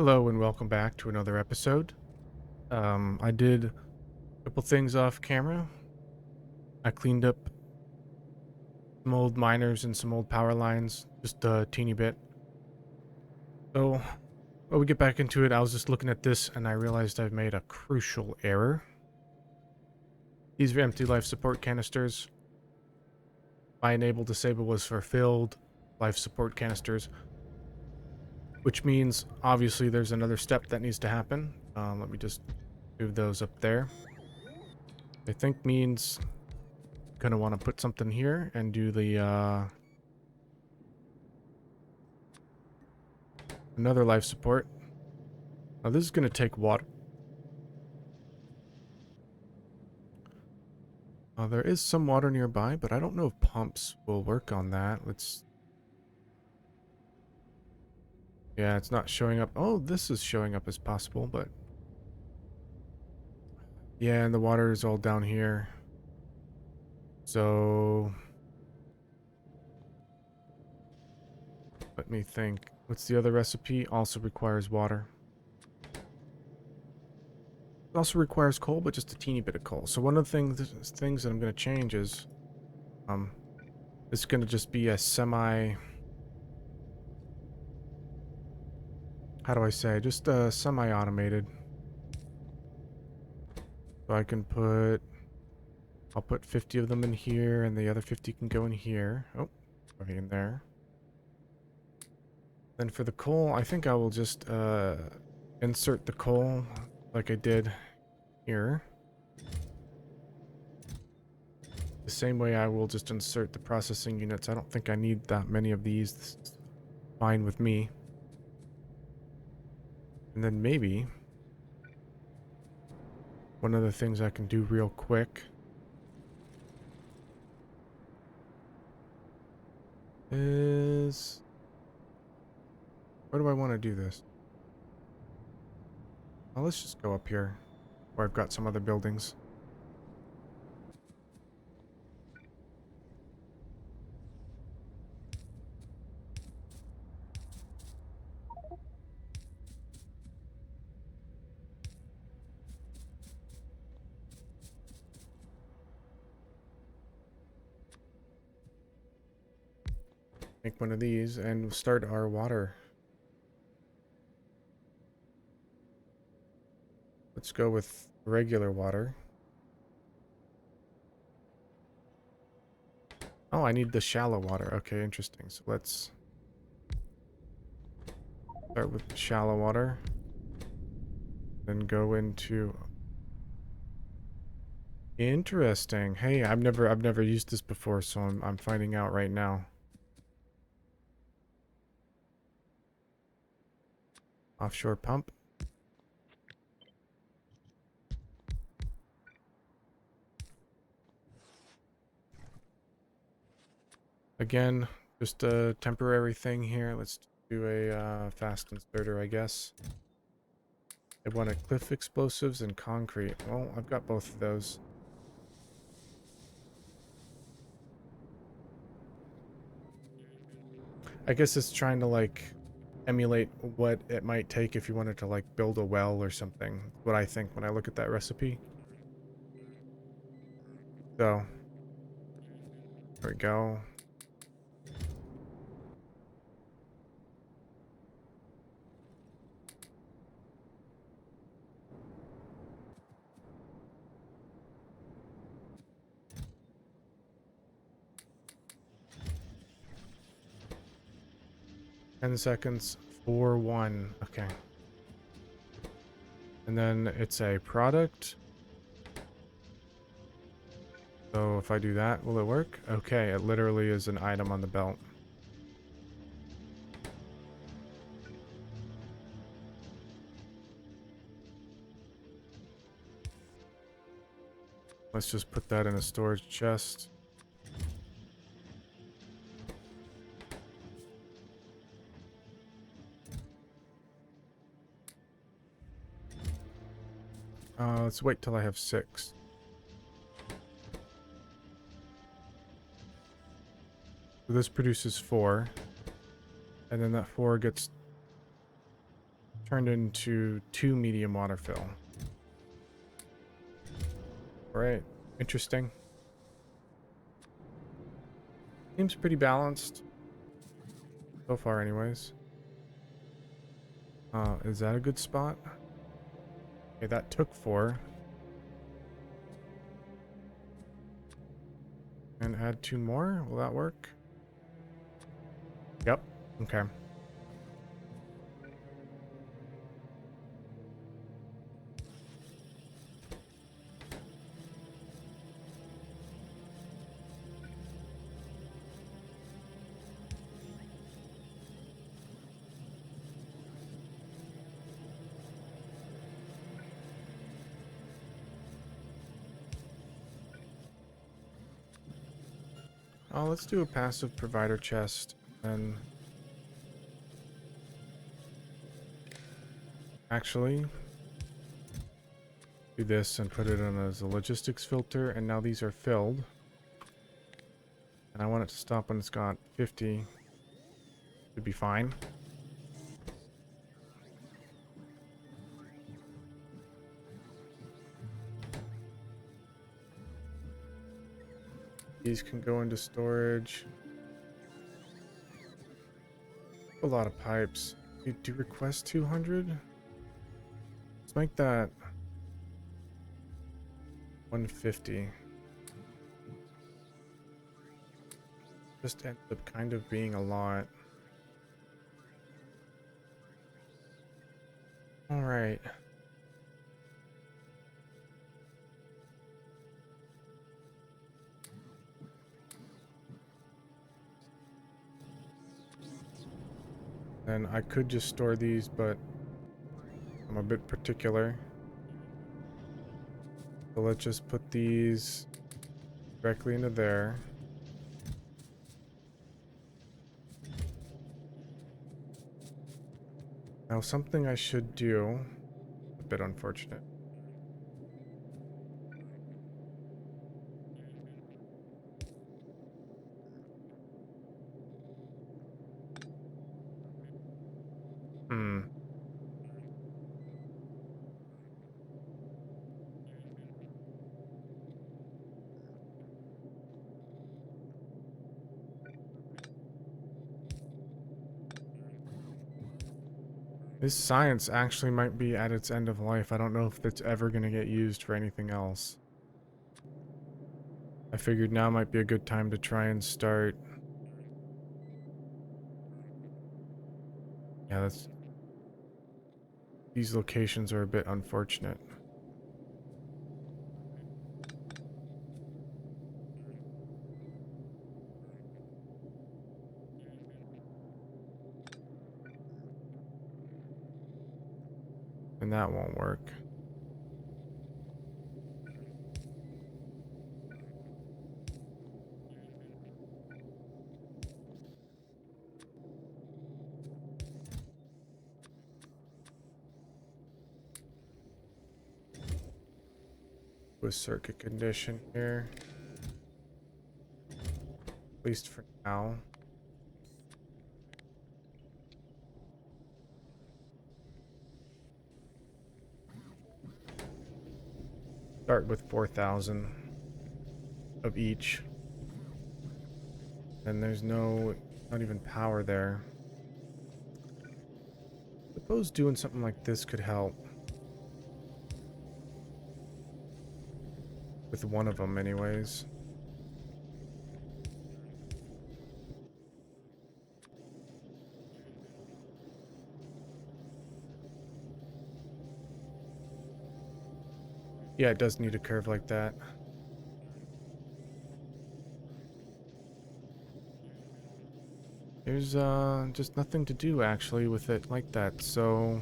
Hello and welcome back to another episode. I did a couple things off camera. I cleaned up some old miners and some old power lines, just a teeny bit. So, while we get back into it, I was just looking at this and I realized I've made a crucial error. These are empty life support canisters. My enable disable was for filled life support canisters, which means obviously there's another step that needs to happen. Let me just move those up there. I think means gonna want to put something here and do the another life support. Now this is gonna take water. There is some water nearby, but I don't know if pumps will work on that. Yeah, it's not showing up. Oh, this is showing up as possible, but yeah, and the water is all down here. So let me think. What's the other recipe? Also requires water. It also requires coal, but just a teeny bit of coal. So one of the things that I'm going to change is it's going to just be a semi, how do I say, just semi-automated. So I can I'll put 50 of them in here, and the other 50 can go in here. Oh, right in there. Then for the coal, I think I will just insert the coal like I did here. The same way I will just insert the processing units. I don't think I need that many of these. This is fine with me. And then maybe one of the things I can do real quick is, where do I want to do this? Well, let's just go up here where I've got some other buildings. Make one of these and start our water. Let's go with regular water. Oh, I need the shallow water. Okay, interesting. So let's start with the shallow water. Then go into... Interesting. Hey, I've never used this before, so I'm finding out right now. Offshore pump. Again, just a temporary thing here. Let's do a fast inserter, I guess. I wanted cliff explosives and concrete. Well, I've got both of those. I guess it's trying to like emulate what it might take if you wanted to like build a well or something. That's what I think when I look at that recipe. So, there we go. Ten seconds for one. Okay. And then it's a product. So if I do that, will it work? Okay, it literally is an item on the belt. Let's just put that in a storage chest. Let's wait till I have 6. So this produces 4. And then that 4 gets turned into 2 medium water fill. Alright, interesting. Seems pretty balanced. So far anyways. Is that a good spot? Okay, that took 4. And add 2 more? Will that work? Yep. Okay. Oh, let's do a passive provider chest and actually do this and put it in as a logistics filter, and now these are filled. And I want it to stop when it's got 50. Should be fine. These can go into storage. A lot of pipes. You do request 200? Let's make that 150. Just ends up kind of being a lot. Alright. And I could just store these, but I'm a bit particular. So let's just put these directly into there. Now something I should do, a bit unfortunate. This science actually might be at its end of life. I don't know if it's ever going to get used for anything else. I figured now might be a good time to try and start. Yeah, that's... These locations are a bit unfortunate. And that won't work. With circuit condition here. At least for now. Start with 4,000 of each. And there's not even power there. Suppose doing something like this could help. With one of them anyways. Yeah, it does need a curve like that. There's just nothing to do actually with it like that, so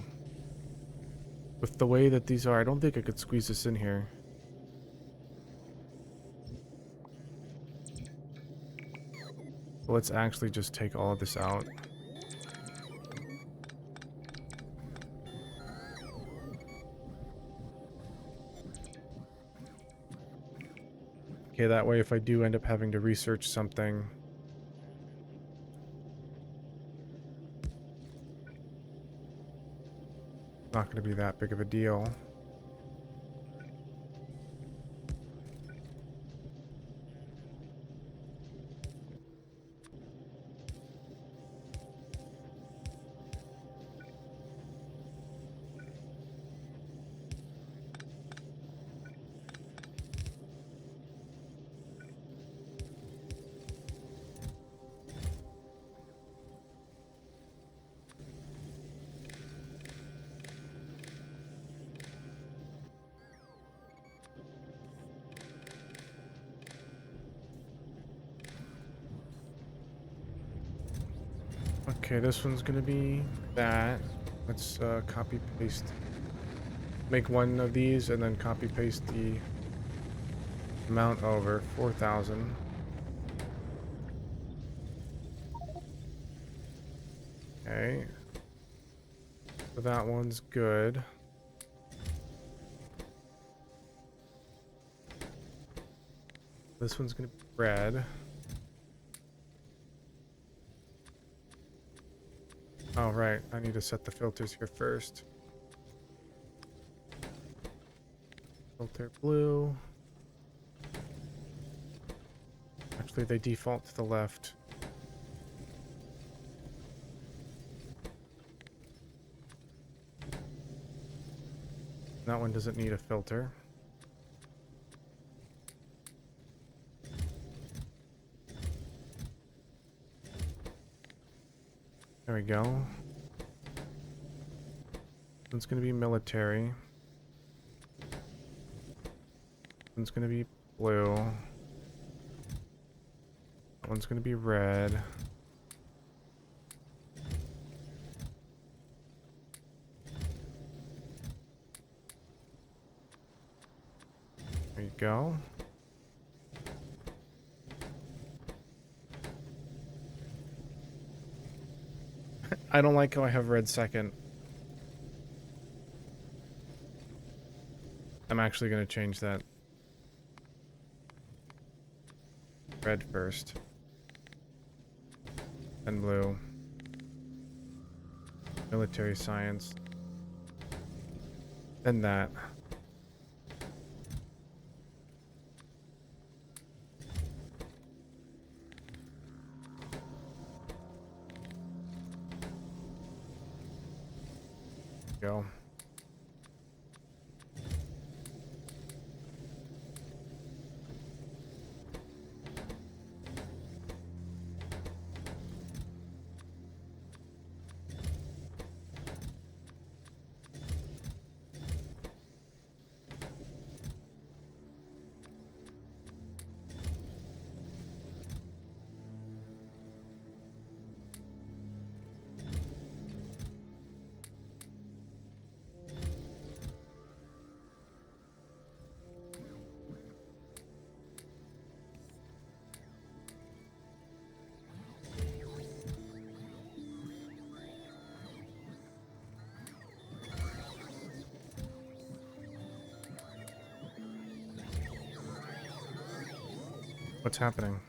with the way that these are, I don't think I could squeeze this in here. Let's actually just take all of this out. Okay, that way if I do end up having to research something, Not going to be that big of a deal. Okay, this one's gonna be that. Let's copy paste. Make one of these and then copy paste the amount over 4,000. Okay. So that one's good. This one's gonna be red. Oh, right. I need to set the filters here first. Filter blue. Actually, they default to the left. That one doesn't need a filter. There we go. One's gonna be military. One's gonna be blue. One's gonna be red. There you go. I don't like how I have red second. I'm actually going to change that. Red first. Then blue. Military science. Then that. Go. What's happening?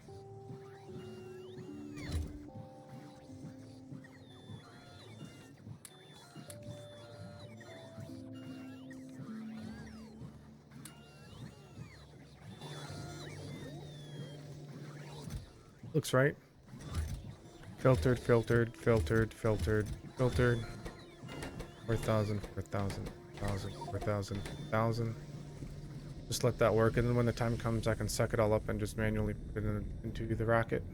Looks right. Filtered, filtered, filtered, filtered, filtered. 4,000, 4,000, 1,000, 4,000, 1,000. Just let that work, and then when the time comes, I can suck it all up and just manually put it into the rocket.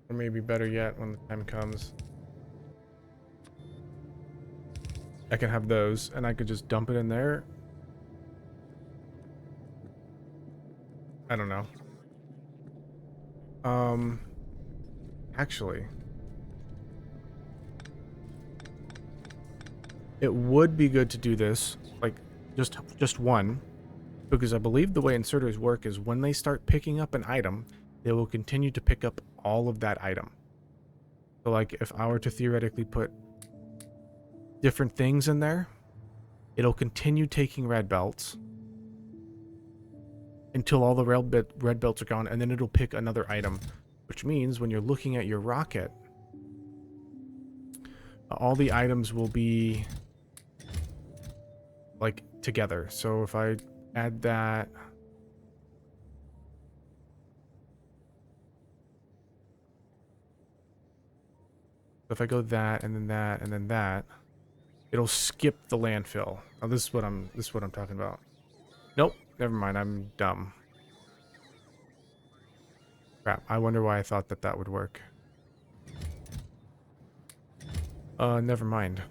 Or maybe better yet, when the time comes, I can have those, and I could just dump it in there. I don't know. Actually, it would be good to do this, like, just one, because I believe the way inserters work is when they start picking up an item, they will continue to pick up all of that item. So, like, if I were to theoretically put different things in there, it'll continue taking red belts. until all the red belts are gone, and then it'll pick another item, which means when you're looking at your rocket, all the items will be like together. So if I add that, if I go that and then that and then that, it'll skip the landfill. Now this is what I'm talking about. Nope, never mind. I'm dumb. Crap. I wonder why I thought that that would work. Never mind.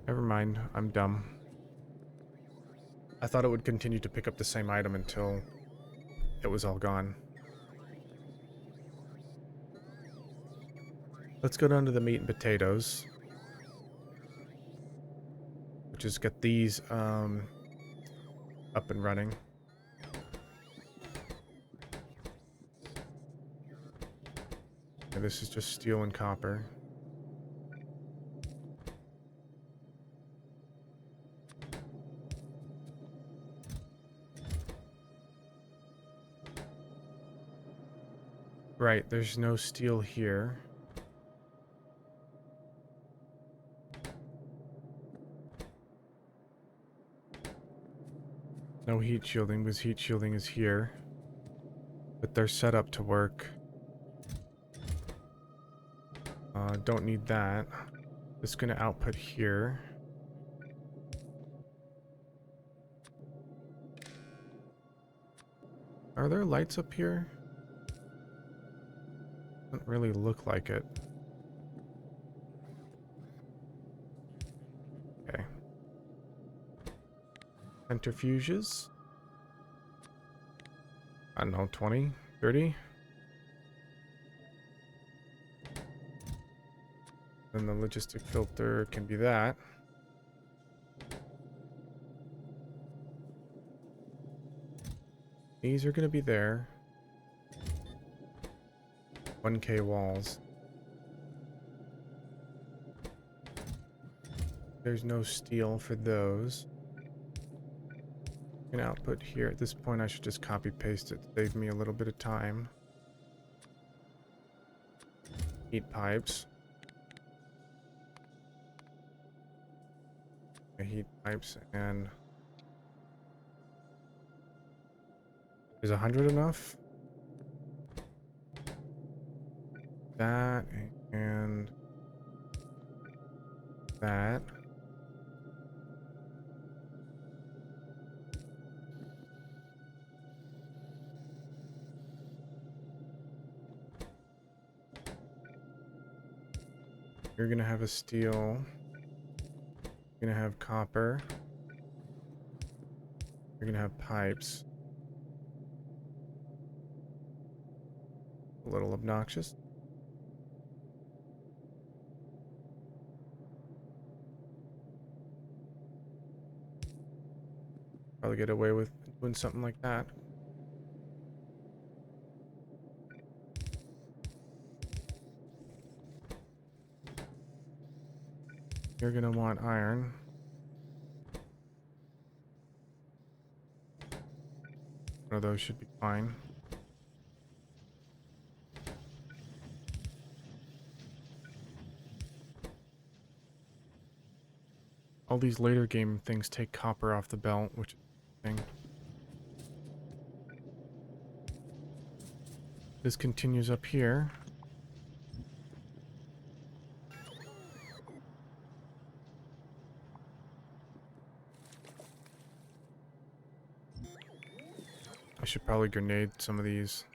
Never mind. I'm dumb. I thought it would continue to pick up the same item until it was all gone. Let's go down to the meat and potatoes. Just get these up and running. Okay, this is just steel and copper. Right, there's no steel here. No heat shielding, because heat shielding is here. But they're set up to work. Don't need that. It's going to output here. Are there lights up here? Doesn't really look like it. Okay. Centrifuges. I don't know, 20, 30. Then the logistic filter can be that. These are going to be there. 1K walls. There's no steel for those. An output here. At this point, I should just copy paste it. Save me a little bit of time. Heat pipes. Heat pipes, and is 100 enough? That and that. You're gonna have a steel. You're gonna have copper. You're gonna have pipes. A little obnoxious. Probably get away with doing something like that. You're gonna want iron. One of those should be fine. All these later game things take copper off the belt, which is a thing. This continues up here. I should probably grenade some of these.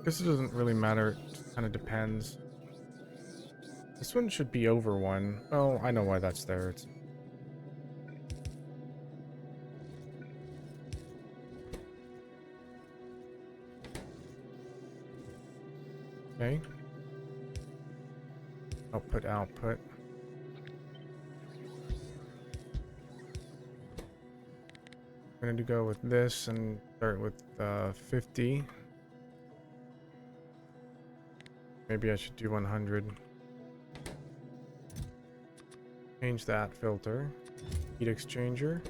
Guess it doesn't really matter. It kind of depends. This one should be over 1. Oh, I know why that's there. It's okay. Output, output. I'm going to go with this and start with 50. Maybe I should do 100. Change that filter. Heat exchanger.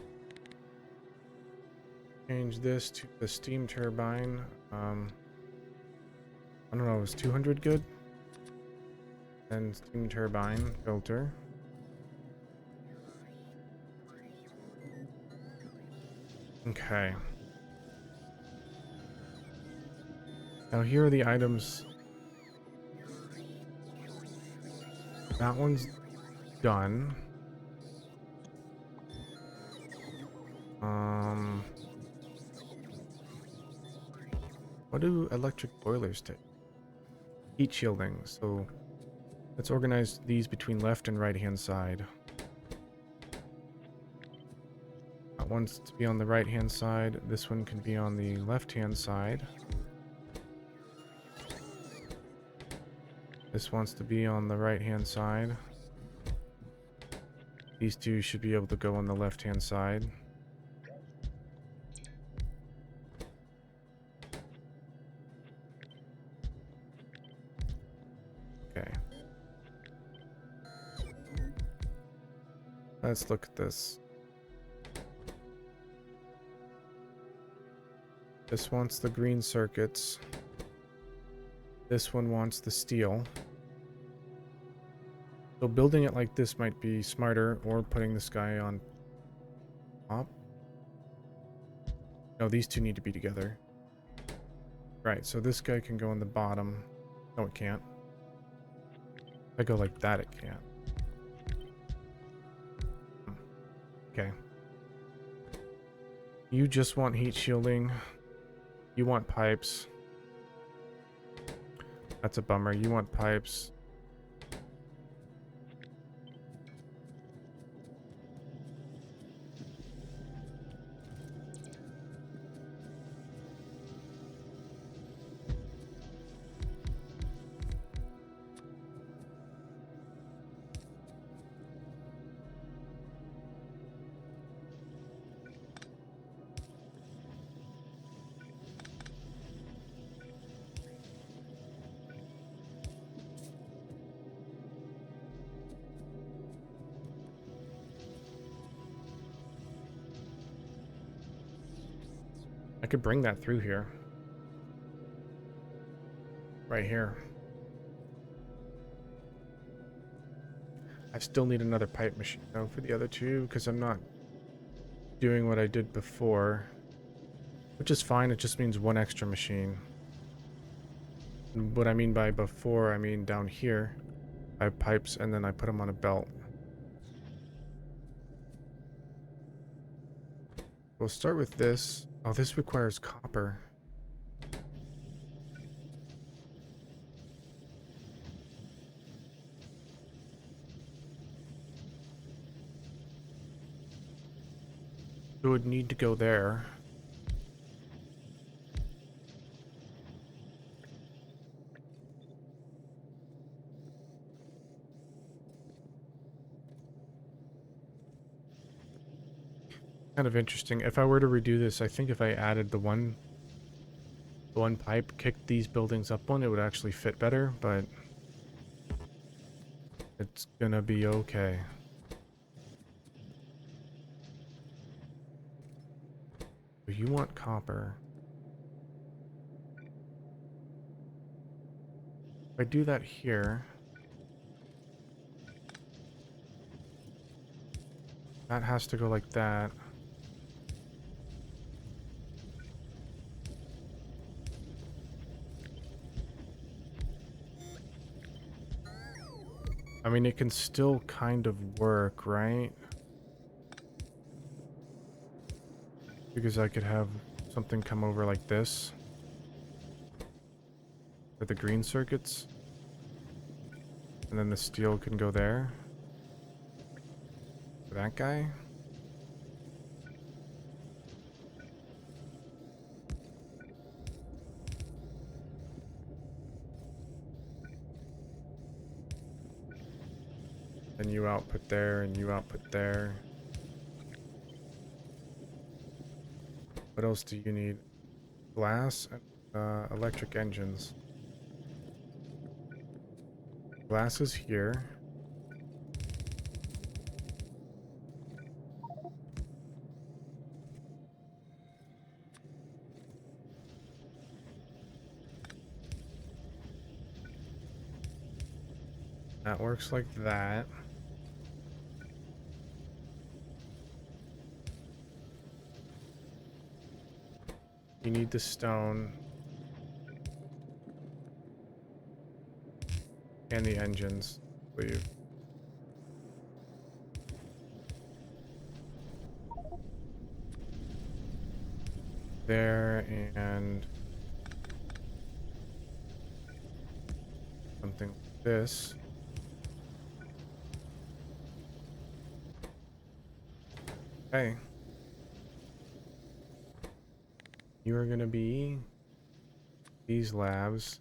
Change this to the steam turbine. I don't know, is 200 good? And steam turbine filter. Okay. Now here are the items. That one's done. What do electric boilers take? Heat shielding. So let's organize these between left and right hand side. That one's to be on the right hand side. This one can be on the left hand side. This wants to be on the right hand side. These two should be able to go on the left hand side. Okay. Let's look at this. This wants the green circuits. This one wants the steel. So building it like this might be smarter, or putting this guy on top. No, these two need to be together. Right, so this guy can go on the bottom. No, it can't. If I go like that, it can't. Okay. You just want heat shielding. You want pipes. That's a bummer. You want pipes. I could bring that through here. Right here. I still need another pipe machine though for the other two, because I'm not doing what I did before. Which is fine, it just means one extra machine. And what I mean by before, I mean down here. I have pipes and then I put them on a belt. We'll start with this. Oh, this requires copper. It would need to go there. Kind of interesting. If I were to redo this, I think if I added the one pipe, kicked these buildings up one, it would actually fit better, but it's gonna be okay. You want copper. If I do that here, that has to go like that. I mean, it can still kind of work, right? Because I could have something come over like this. For the green circuits. And and then the steel can go there. For that guy. And you output there, and you output there. What else do you need? Glass and electric engines. Glass is here. That works like that. You need the stone. And the engines, I believe. There and something like this. Okay. You are gonna be these labs.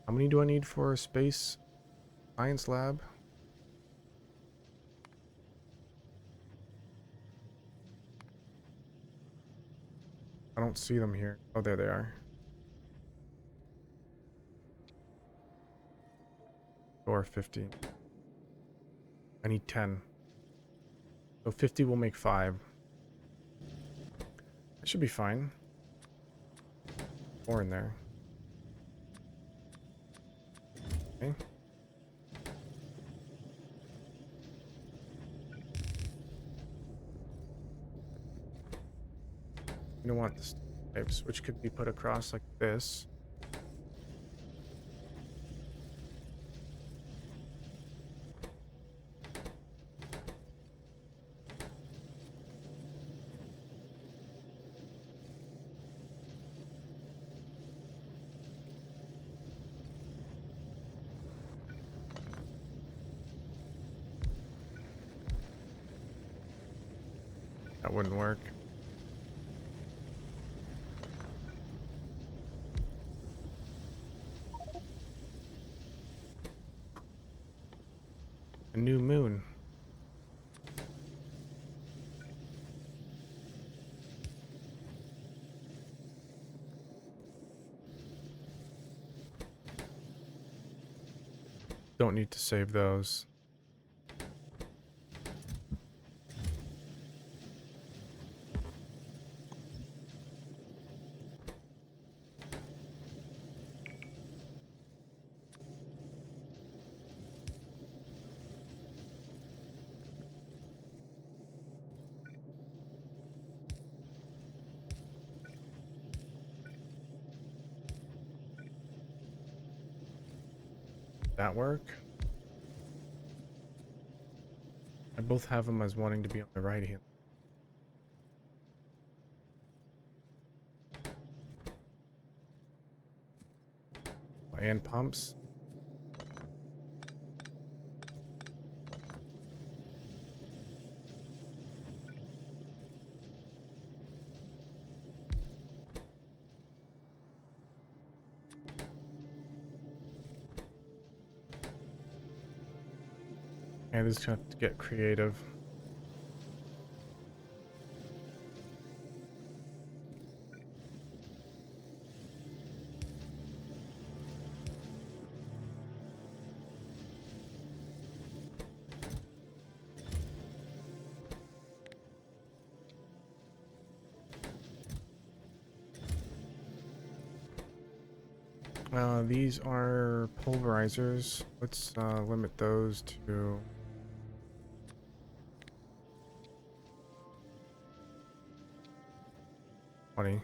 How many do I need for a space science lab? I don't see them here. Oh, there they are. Or 50. I need 10. So 50 will make 5. That should be fine. 4 in there. Okay. You don't want this types, which could be put across like this. That wouldn't work. A new moon. Don't need to save those. That work? I both have them as wanting to be on the right hand. And pumps. And just have to get creative. These are pulverizers. Let's limit those to 20.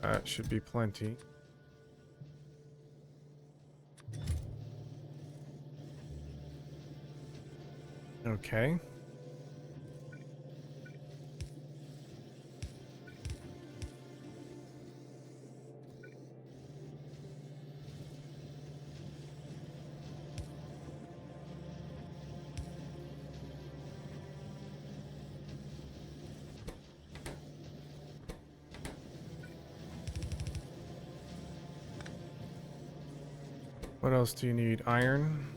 That should be plenty. Okay. What else do you need? Iron.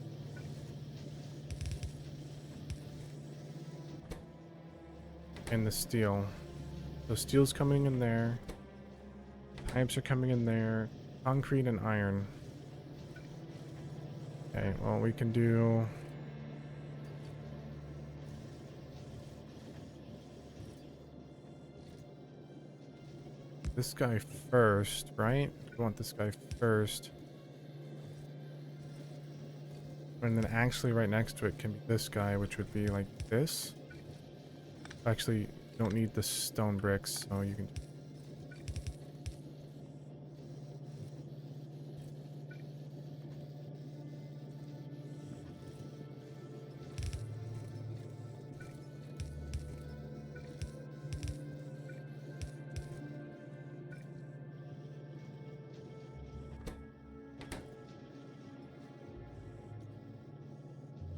And the steel. So steel's coming in there. Pipes are coming in there. Concrete and iron. Okay, well, we can do... this guy first, right? We want this guy first. And then actually right next to it can be this guy, which would be like this. Actually, you don't need the stone bricks, so you can...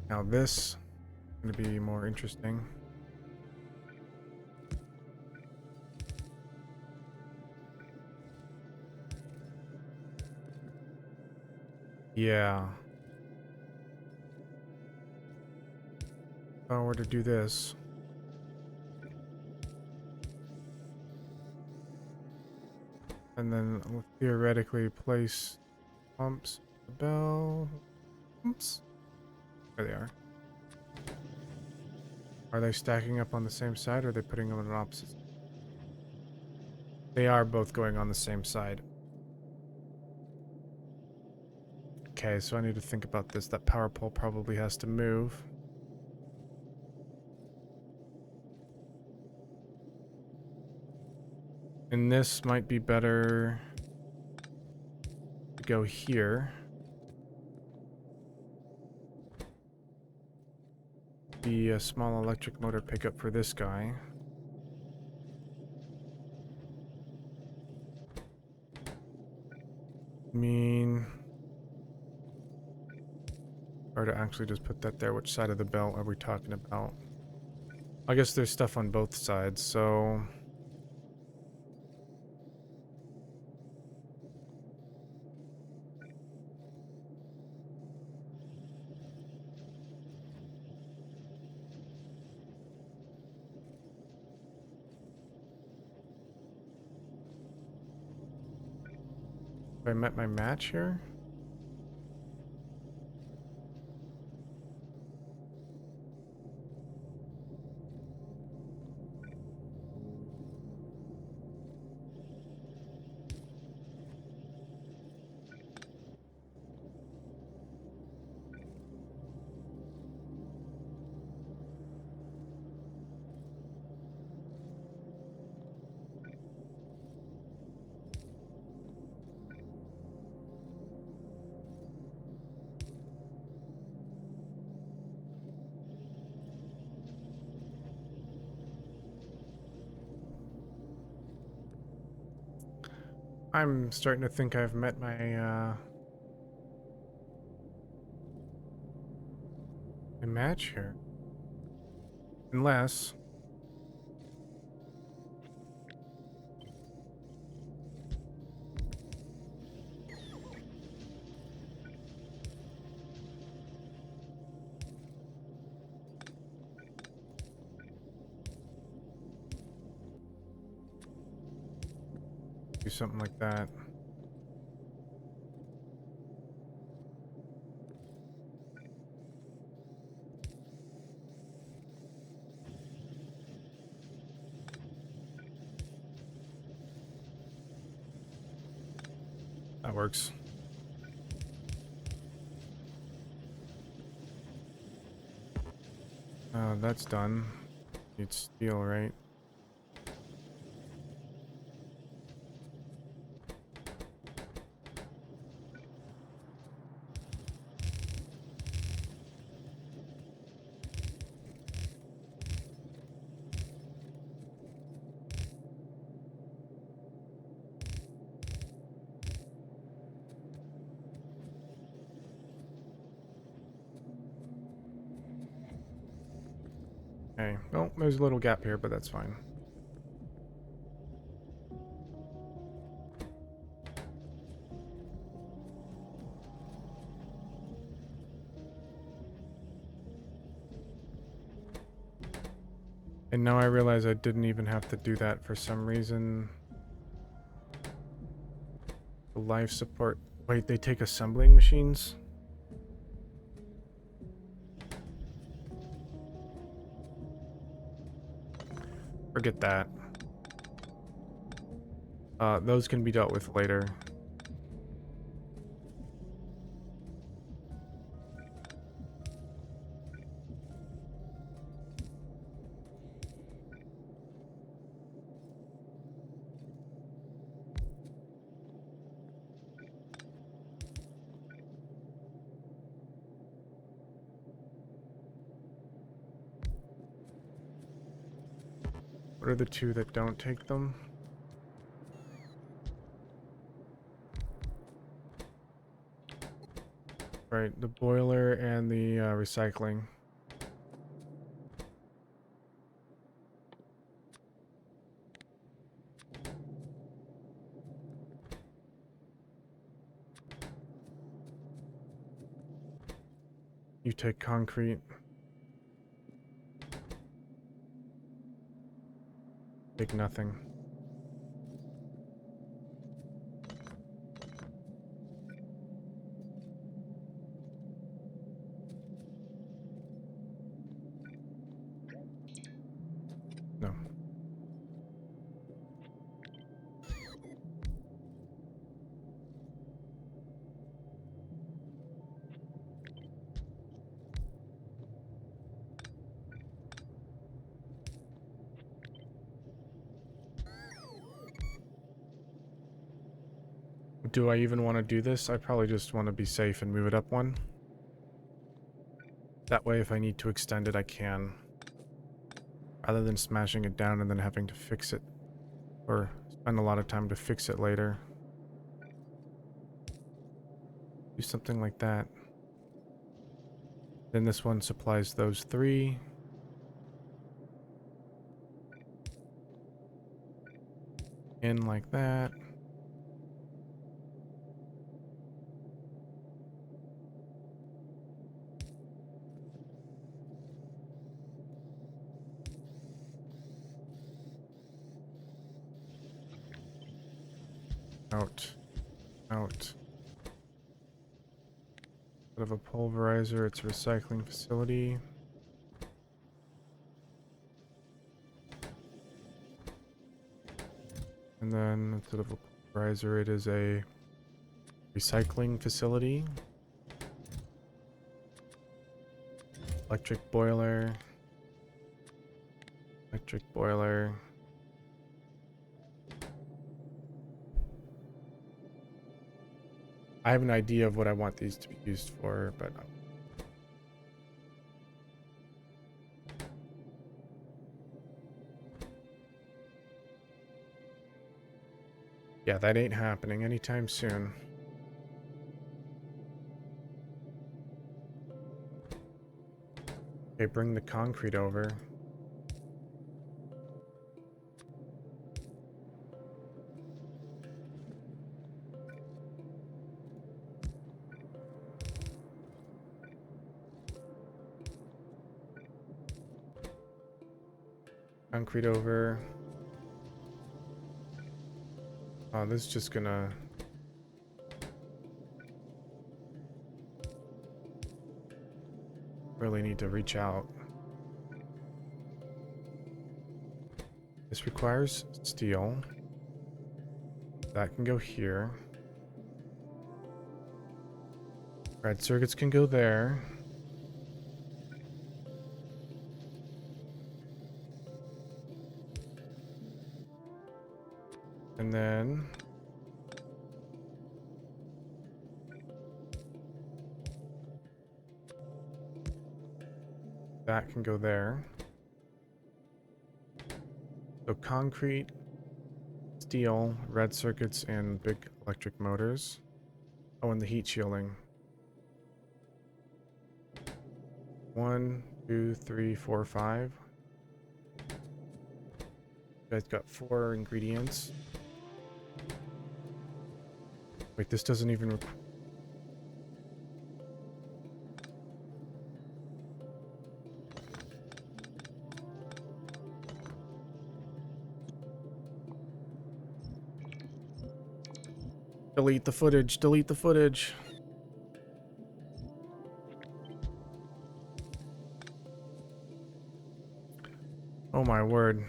Now this is going to be more interesting. Yeah. If I were to do this. And then we'll theoretically place pumps, the bell, pumps. There they are. Are they stacking up on the same side, or are they putting them on opposite? They are both going on the same side. Okay, so I need to think about this. That power pole probably has to move. And this might be better to go here. Be a small electric motor pickup for this guy. Or to actually just put that there. Which side of the belt are we talking about? I guess there's stuff on both sides, so... have I met my match here? I'm starting to think I've met my my match here. Unless... do something like that. That works. That's done. Need steel, right? Okay. Oh, there's a little gap here, but that's fine. And now I realize I didn't even have to do that for some reason. The life support. Wait, they take assembling machines? Forget that. Those can be dealt with later. What are the two that don't take them? Right, the boiler and the recycling. You take concrete. Take nothing. No. Do I even want to do this? I probably just want to be safe and move it up one. That way, if I need to extend it, I can. Rather than smashing it down and then having to fix it. Or spend a lot of time to fix it later. Do something like that. Then this one supplies those three. In like that. Out. Out. Bit of a pulverizer, it's a recycling facility. And then instead of a pulverizer, it is a recycling facility. Electric boiler. Electric boiler. I have an idea of what I want these to be used for, but yeah, that ain't happening anytime soon. Okay, bring the concrete over. Concrete over. Oh, this is just gonna... really need to reach out. This requires steel. That can go here. Red circuits can go there. And then... that can go there. So concrete, steel, red circuits, and big electric motors. Oh, and the heat shielding. 1, 2, 3, 4, 5. You guys got 4 ingredients. Wait, this doesn't even... Delete the footage. Delete the footage. Oh my word.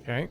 Okay.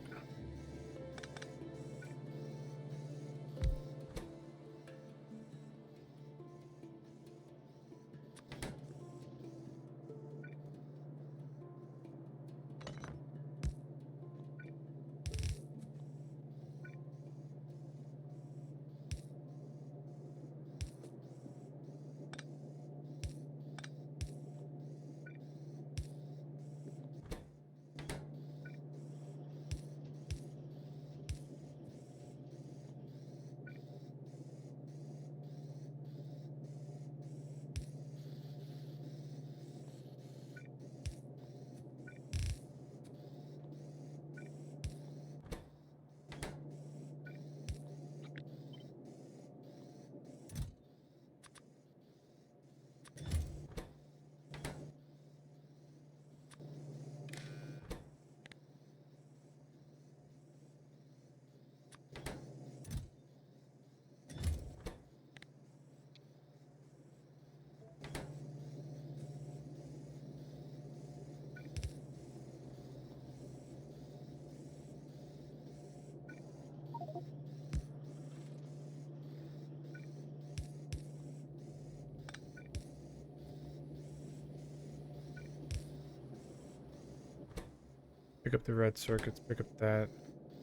Pick up the red circuits, pick up that.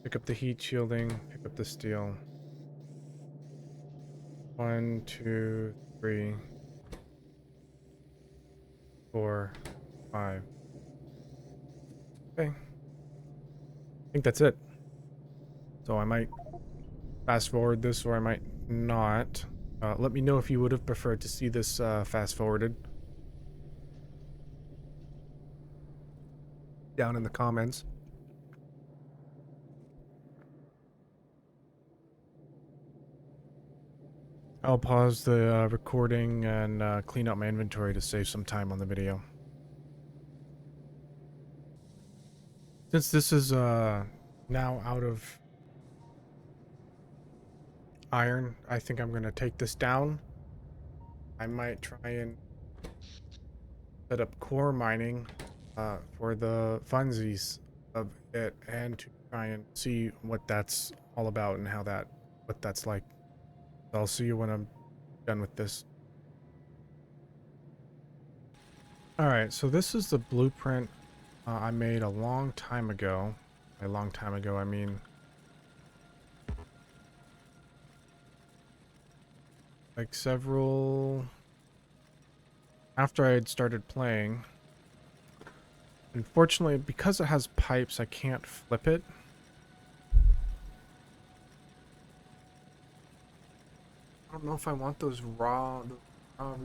Pick up the heat shielding, pick up the steel. 1, 2, 3, 4, 5. Okay. I think that's it. So I might fast forward this or I might not. Let me know if you would have preferred to see this fast forwarded down in the comments. I'll pause the recording and clean out my inventory to save some time on the video. Since this is now out of iron, I think I'm going to take this down. I might try and set up core mining for the funsies of it and to try and see what that's all about and what that's like. I'll see you when I'm done with this. Alright, so this is the blueprint I made a long time ago. A long time ago, I mean like several after I had started playing. Unfortunately, because it has pipes, I can't flip it. I don't know if I want those raw I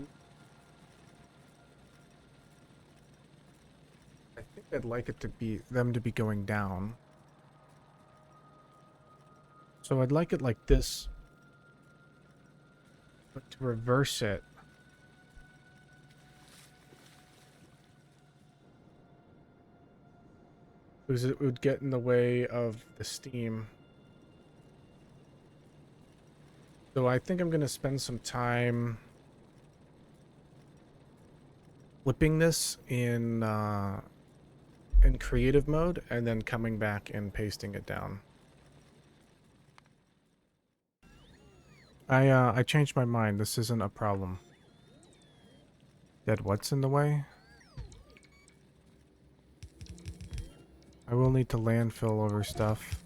think I'd like it to be them to be going down. So I'd like it like this. But to reverse it, because it would get in the way of the steam. So I think I'm going to spend some time flipping this in creative mode and then coming back and pasting it down. I changed my mind. This isn't a problem. Dead what's in the way? I will need to landfill over stuff.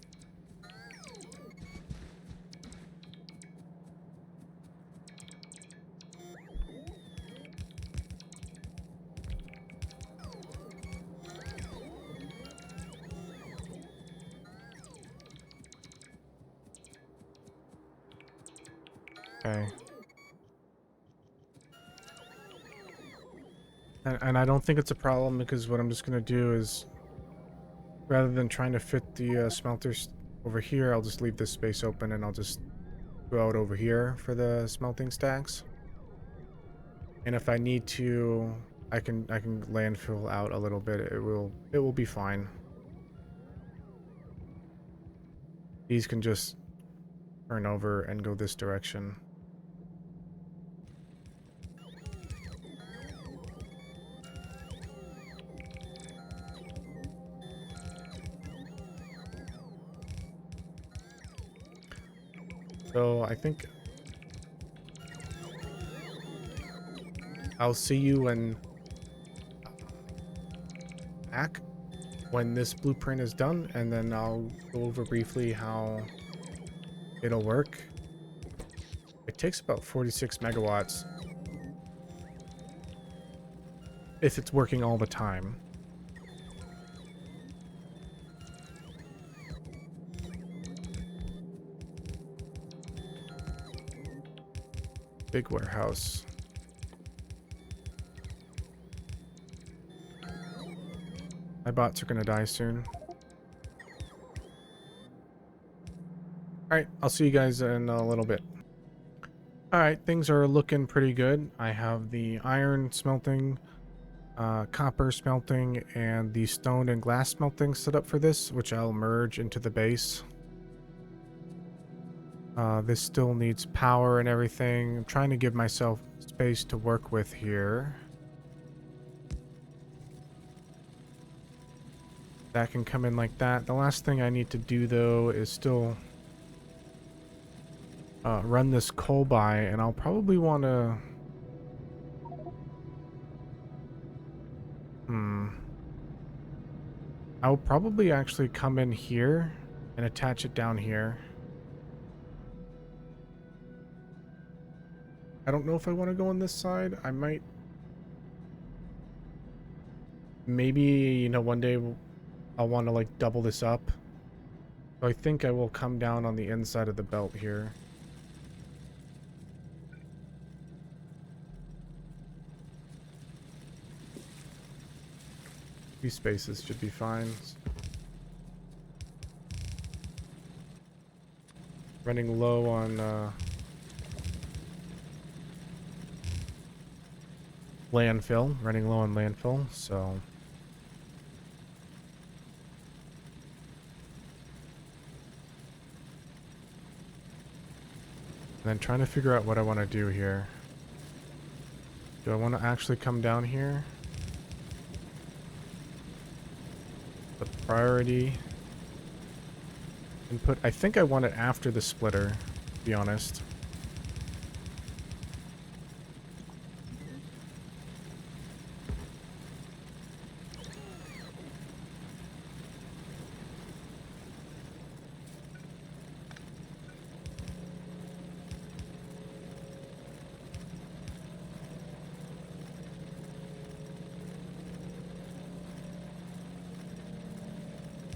Okay. And I don't think it's a problem because what I'm just going to do is, rather than trying to fit the smelters over here, I'll just leave this space open and I'll just go out over here for the smelting stacks. And if I need to, I can landfill out a little bit. It will be fine. These can just turn over and go this direction. So I think I'll see you when this blueprint is done, and then I'll go over briefly how it'll work. It takes about 46 megawatts if it's working all the time. Big warehouse. My bots are gonna die soon. Alright, I'll see you guys in a little bit. Alright, things are looking pretty good. I have the iron smelting, copper smelting, and the stone and glass smelting set up for this, which I'll merge into the base. This still needs power and everything. I'm trying to give myself space to work with here. That can come in like that. The last thing I need to do, though, is still run this coal by, and I'll probably want to... I'll probably actually come in here and attach it down here. I don't know if I want to go on this side. I might... Maybe, you know, one day I'll want to, like, double this up. So I think I will come down on the inside of the belt here. These spaces should be fine. Running low on landfill. Running low on landfill, so... And then trying to figure out what I want to do here. Do I want to actually come down here? The priority input. I think I want it after the splitter, to be honest.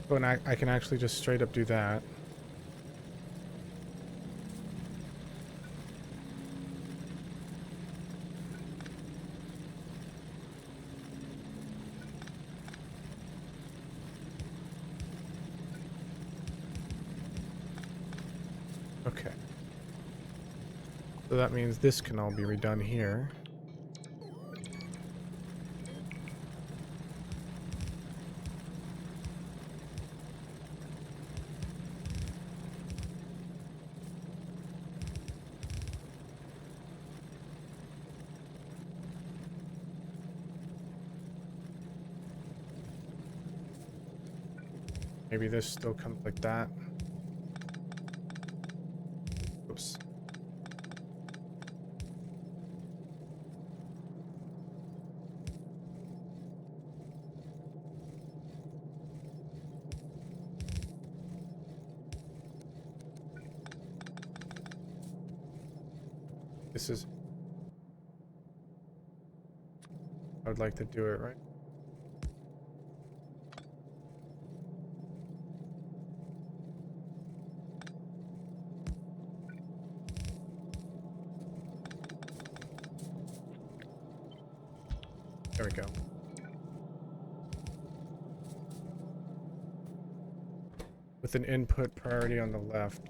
Oh, and I can actually just straight up do that. Okay. So that means this can all be redone here. Maybe this still comes like that. Oops. This is... I would like to do it, right? There we go. With an input priority on the left.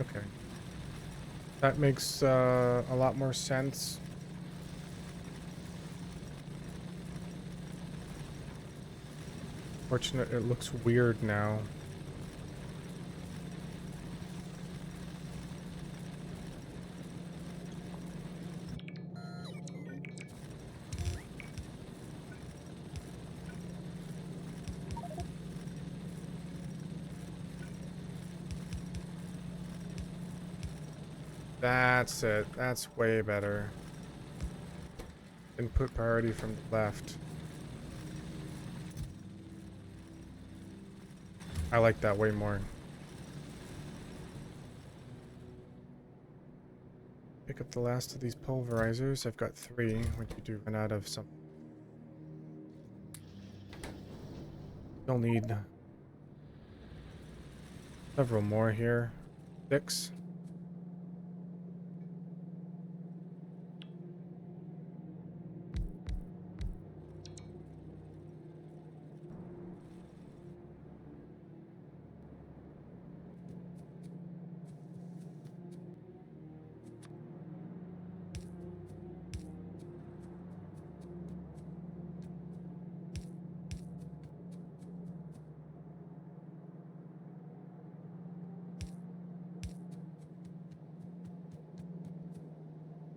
Okay. That makes a lot more sense. Fortunate, it looks weird now. That's it. That's way better. Input priority from the left. I like that way more. Pick up the last of these pulverizers. I've got 3, when you do run out of some. You'll need several more here. 6.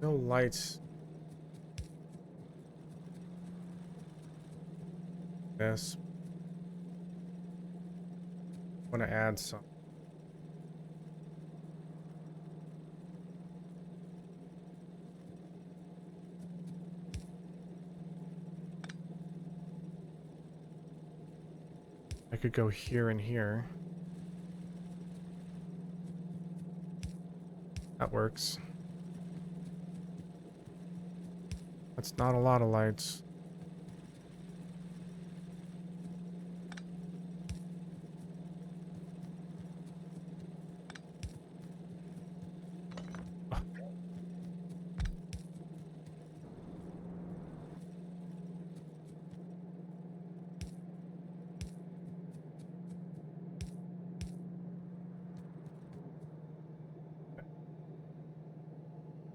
No lights. Yes. I want to add some. I could go here and here. That works. That's not a lot of lights.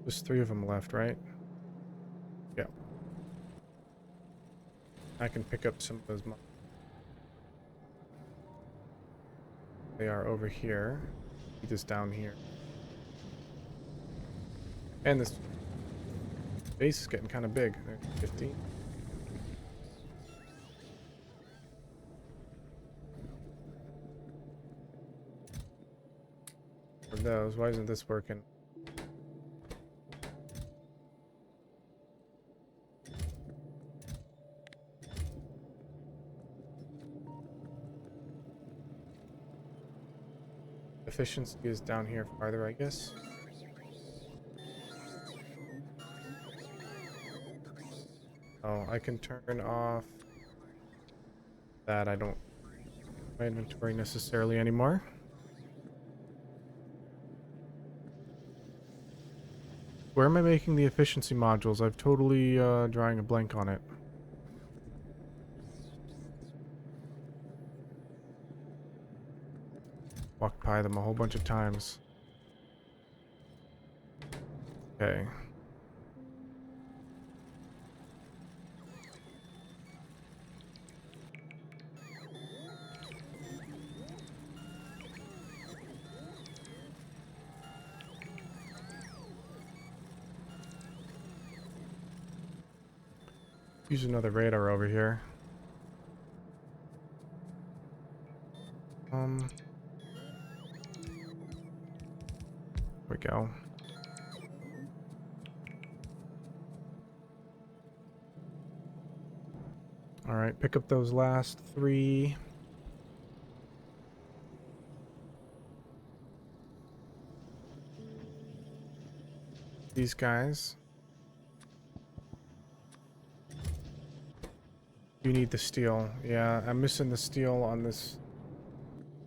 There's 3 of them left, right? Yeah. I can pick up some of those. They are over here. Heat is down here. And this base is getting kind of big. 15. For those, why isn't this working? Efficiency is down here farther, I guess. Oh, I can turn off that. I don't my inventory necessarily anymore. Where am I making the efficiency modules? I've totally drawing a blank on it. Walked by them a whole bunch of times. Okay. Use another radar over here. There we go. All right, pick up those last 3. These guys. You need the steel. Yeah, I'm missing the steel on this.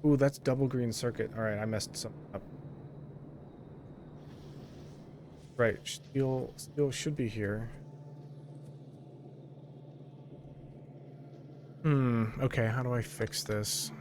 Ooh, that's double green circuit. All right, I messed something up. Right, steel should be here. Okay, how do I fix this?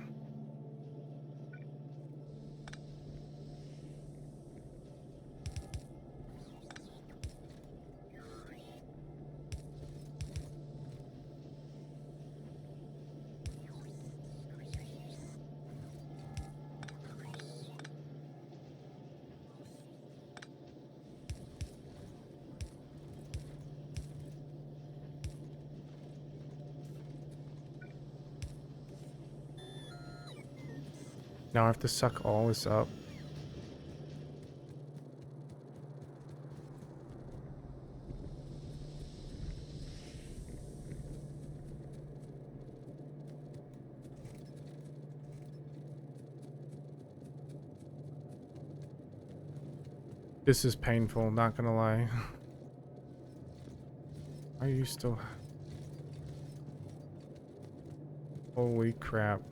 Now I have to suck all this up. This is painful, not gonna lie. Are you still... Holy crap.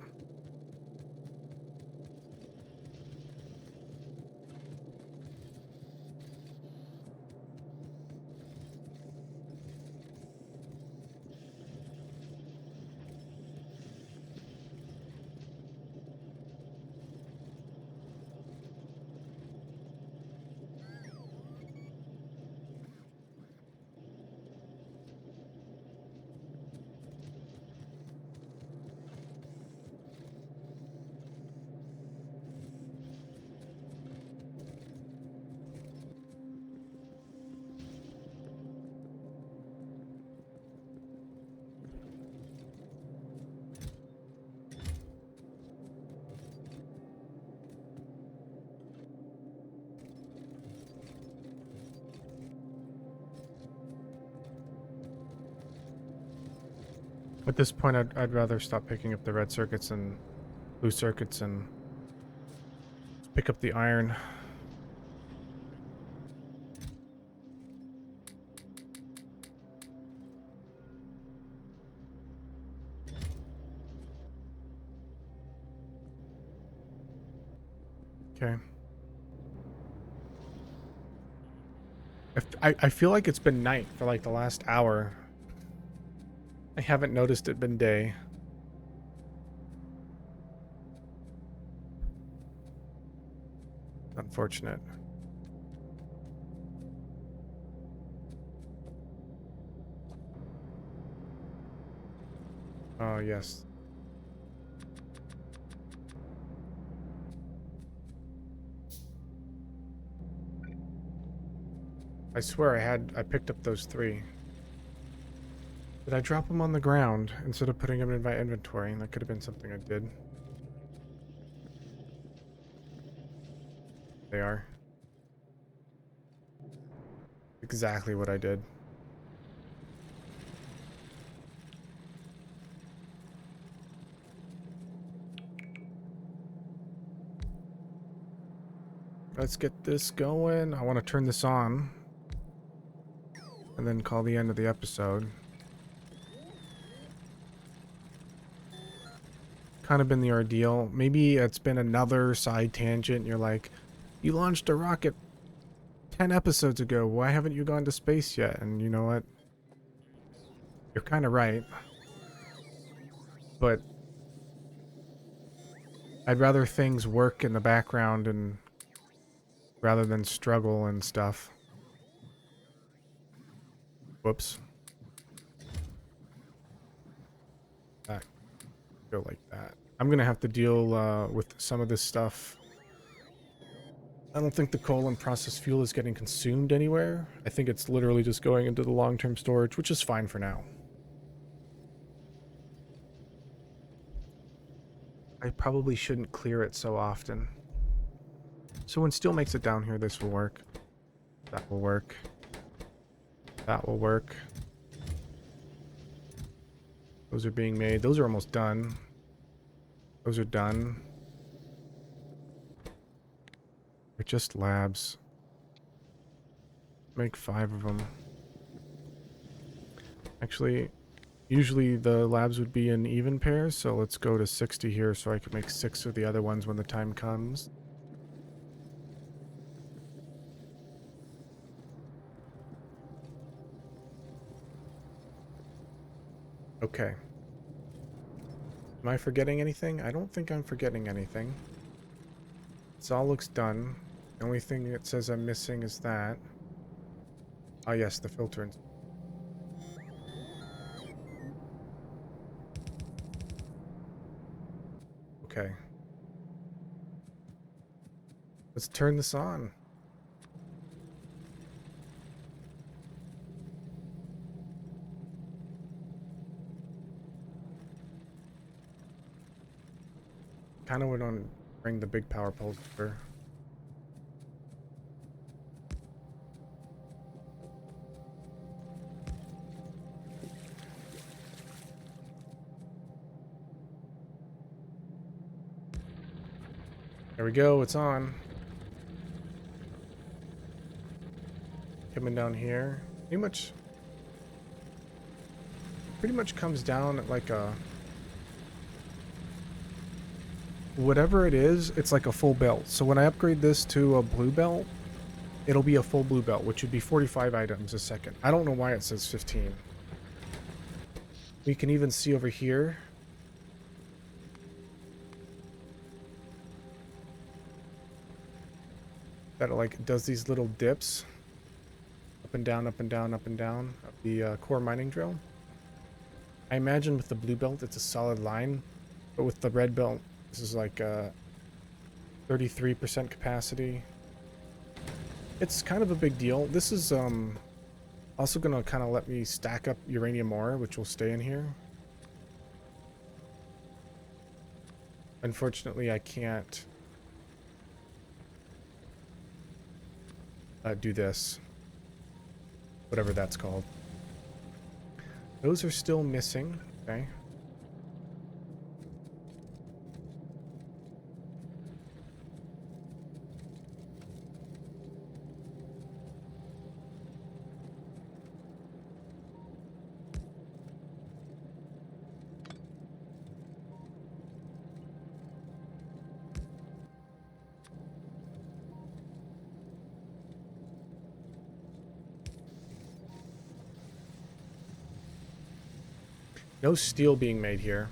At this point, I'd rather stop picking up the red circuits and blue circuits and pick up the iron. Okay. I feel like it's been night for like the last hour. I haven't noticed it been day. Unfortunate. Oh, yes. I swear I picked up those 3. Did I drop them on the ground instead of putting them in my inventory? That could have been something I did. They are. Exactly what I did. Let's get this going. I want to turn this on and then call the end of the episode. Kind of been the ordeal. Maybe it's been another side tangent. You're like, you launched a rocket 10 episodes ago. Why haven't you gone to space yet? And you know what? You're kind of right. But I'd rather things work in the background and rather than struggle and stuff. Whoops. That go like that. I'm gonna have to deal with some of this stuff. I don't think the coal and processed fuel is getting consumed anywhere. I think it's literally just going into the long-term storage, which is fine for now. I probably shouldn't clear it so often. So when steel makes it down here, this will work. That will work. That will work. Those are being made. Those are almost done. Those are done. They're just labs. Make 5 of them. Actually, usually the labs would be in even pairs, so let's go to 60 here so I can make 6 of the other ones when the time comes. Okay. Am I forgetting anything? I don't think I'm forgetting anything. This all looks done. The only thing it says I'm missing is that. Oh yes, the filter. Okay. Let's turn this on. Kind of would want to bring the big power poles over. There we go, it's on. Coming down here. Pretty much comes down at like a... Whatever it is, it's like a full belt. So when I upgrade this to a blue belt, it'll be a full blue belt, which would be 45 items a second. I don't know why it says 15. We can even see over here. That it like does these little dips. Up and down, up and down, up and down of the core mining drill. I imagine with the blue belt, it's a solid line. But with the red belt, this is like 33% capacity. It's kind of a big deal. This is also going to kind of let me stack up uranium ore, which will stay in here. Unfortunately, I can't do this. Whatever that's called. Those are still missing. Okay. No steel being made here.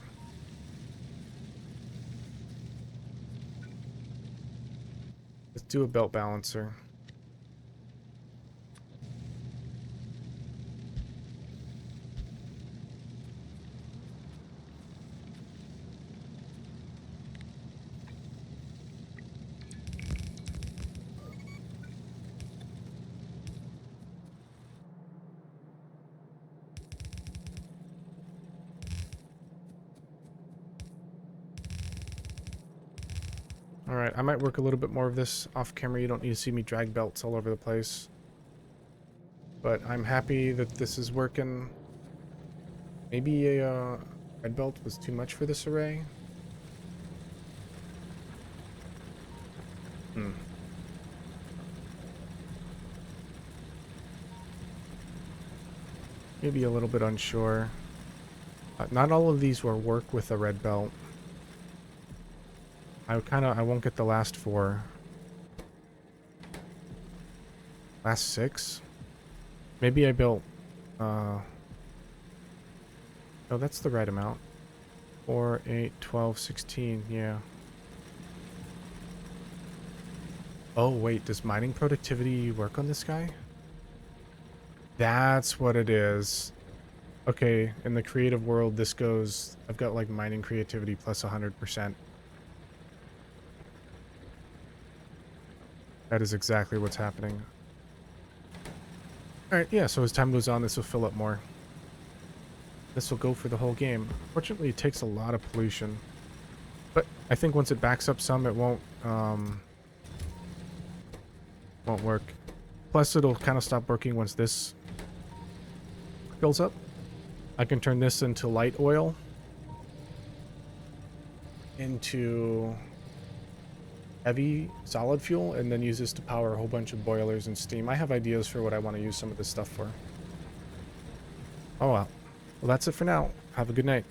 Let's do a belt balancer. Alright, I might work a little bit more of this off camera. You don't need to see me drag belts all over the place. But I'm happy that this is working. Maybe a red belt was too much for this array. Maybe a little bit unsure. Not all of these will work with a red belt. I won't get the last 4. Last 6? Maybe I built, oh, that's the right amount. 4, 8, 12, 16, yeah. Oh, wait, does mining productivity work on this guy? That's what it is. Okay, in the creative world, this goes... I've got, like, mining creativity plus 100%. That is exactly what's happening. Alright, yeah, so as time goes on, this will fill up more. This will go for the whole game. Fortunately, it takes a lot of pollution. But I think once it backs up some, it won't work. Plus, it'll kind of stop working once this fills up. I can turn this into light oil, into heavy solid fuel, and then use this to power a whole bunch of boilers and steam. I have ideas for what I want to use some of this stuff for. Oh well. Well, that's it for now. Have a good night.